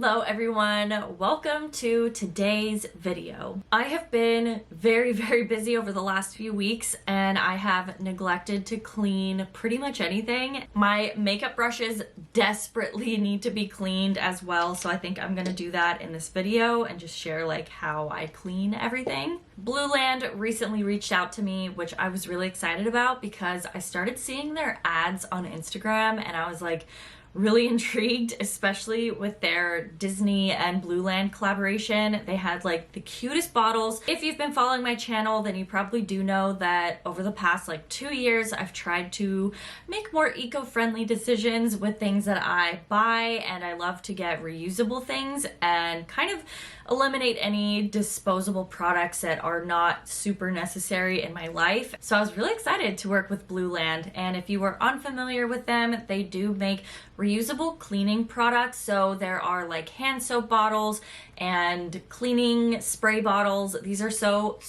Hello everyone, welcome to today's video. I have been very busy over the last few weeks and I have neglected to clean pretty much anything. My makeup brushes desperately need to be cleaned as well, so I think I'm gonna do that in this video and just share like how I clean everything. Blueland recently reached out to me, which I was really excited about because I started seeing their ads on Instagram and I was like, really intrigued, especially with their Disney and Blueland collaboration. They had like the cutest bottles. If you've been following my channel, then you probably do know that over the past like 2 years, I've tried to make more eco-friendly decisions with things that I buy, and I love to get reusable things and kind of eliminate any disposable products that are not super necessary in my life. So I was really excited to work with Blueland, and if you are unfamiliar with them, they do make reusable cleaning products. So there are like hand soap bottles and cleaning spray bottles. These are so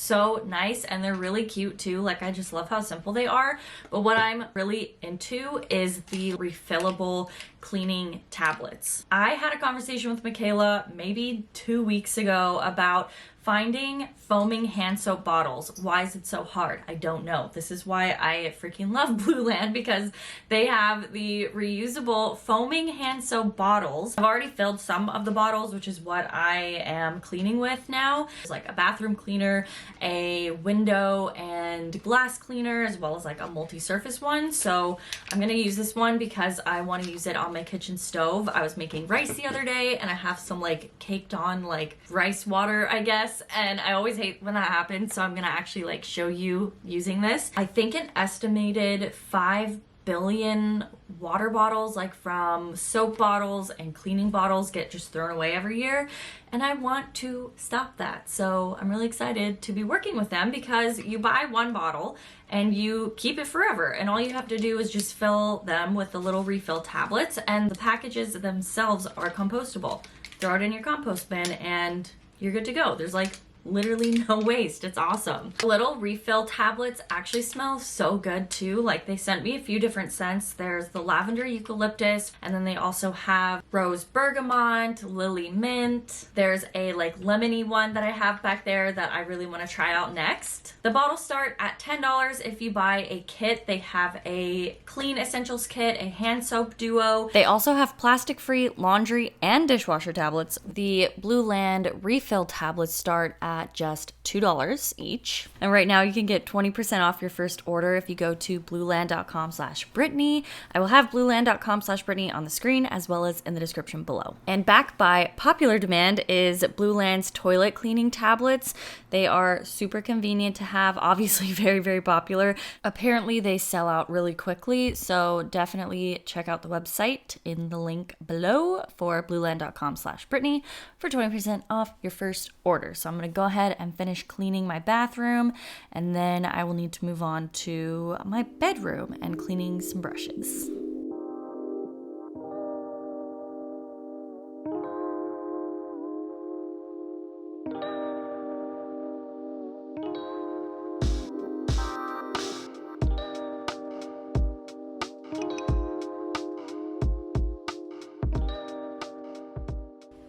nice and they're really cute too. Like, I just love how simple they are. But what I'm really into is the refillable cleaning tablets. I had a conversation with Michaela maybe 2 weeks ago about finding foaming hand soap bottles. Why is it so hard? I don't know. This is why I freaking love Blueland, because they have the reusable foaming hand soap bottles. I've already filled some of the bottles, which is what I am cleaning with now. It's like a bathroom cleaner, a window and glass cleaner, as well as like a multi-surface one. So I'm gonna use this one because I want to use it on my kitchen stove. I was making rice the other day and I have some like caked on like rice water, I guess, and I always hate when that happens, so I'm gonna actually like show you using this. I think an estimated 5 billion water bottles, like from soap bottles and cleaning bottles, get just thrown away every year, and I want to stop that. So I'm really excited to be working with them because you buy one bottle and you keep it forever, and all you have to do is just fill them with the little refill tablets, and the packages themselves are compostable. Throw it in your compost bin and you're good to go. There's like literally no waste. It's awesome. The little refill tablets actually smell so good too. Like, they sent me a few different scents. There's the lavender eucalyptus, and then they also have rose bergamot, lily mint. There's a like lemony one that I have back there that I really want to try out next. The bottles start at $10 if you buy a kit. They have a clean essentials kit, a hand soap duo. They also have plastic-free laundry and dishwasher tablets. The Blueland refill tablets start at just $2 each. And right now you can get 20% off your first order if you go to blueland.com/Brittany. I will have blueland.com/Brittany on the screen as well as in the description below. And back by popular demand is Blueland's toilet cleaning tablets. They are super convenient to have, obviously very popular. Apparently they sell out really quickly, so definitely check out the website in the link below for blueland.com/Brittany for 20% off your first order. So I'm gonna go ahead and finish cleaning my bathroom, and then I will need to move on to my bedroom and cleaning some brushes.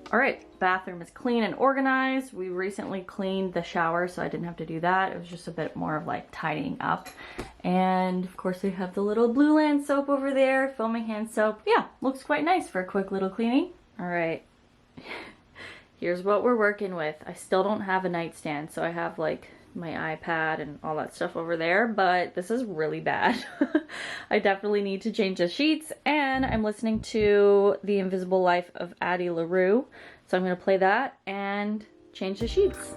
All right, bathroom is clean and organized. We recently cleaned the shower, so I didn't have to do that. It was just a bit more of like tidying up. And of course we have the little Blueland soap over there, foaming hand soap. Yeah, looks quite nice for a quick little cleaning. All right, here's what we're working with. I still don't have a nightstand, so I have like my iPad and all that stuff over there, but this is really bad. I definitely need to change the sheets, and I'm listening to The Invisible Life of Addie LaRue, so I'm gonna play that and change the sheets.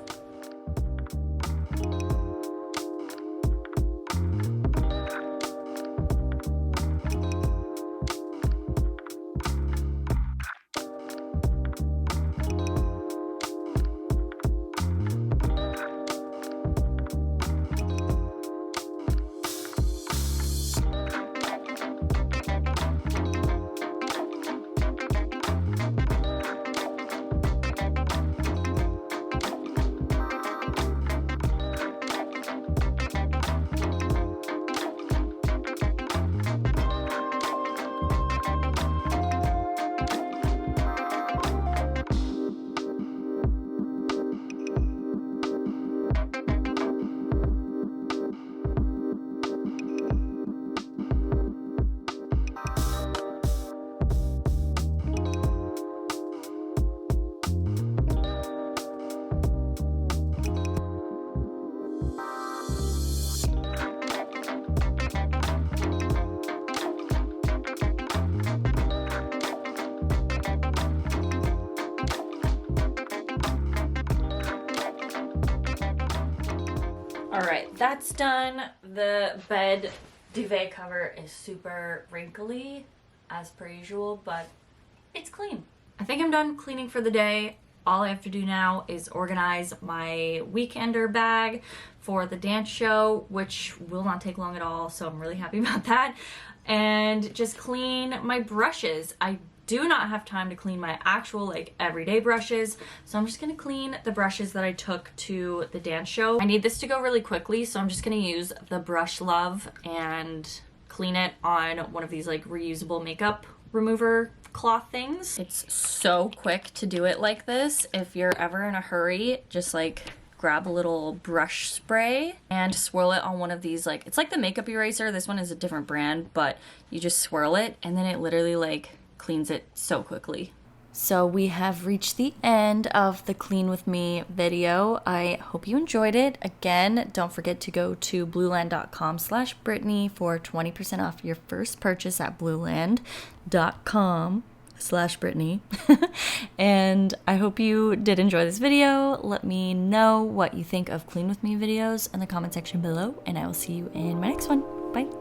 All right, that's done. The bed duvet cover is super wrinkly as per usual, but it's clean. I think I'm done cleaning for the day. All I have to do now is organize my weekender bag for the dance show, which will not take long at all, so I'm really happy about that. And just clean my brushes. I do not have time to clean my actual like everyday brushes, so I'm just gonna clean the brushes that I took to the dance show. I need this to go really quickly, so I'm just gonna use the Brush Love and clean it on one of these like reusable makeup remover cloth things. It's so quick to do it like this. If you're ever in a hurry, just like grab a little brush spray and swirl it on one of these, like, it's like the makeup eraser. This one is a different brand, but you just swirl it and then it literally like cleans it so quickly. So we have reached the end of the Clean With Me video. I hope you enjoyed it. Again, don't forget to go to blueland.com/Brittany for 20% off your first purchase at blueland.com/Brittany. And I hope you did enjoy this video. Let me know what you think of Clean With Me videos in the comment section below, and I will see you in my next one. Bye.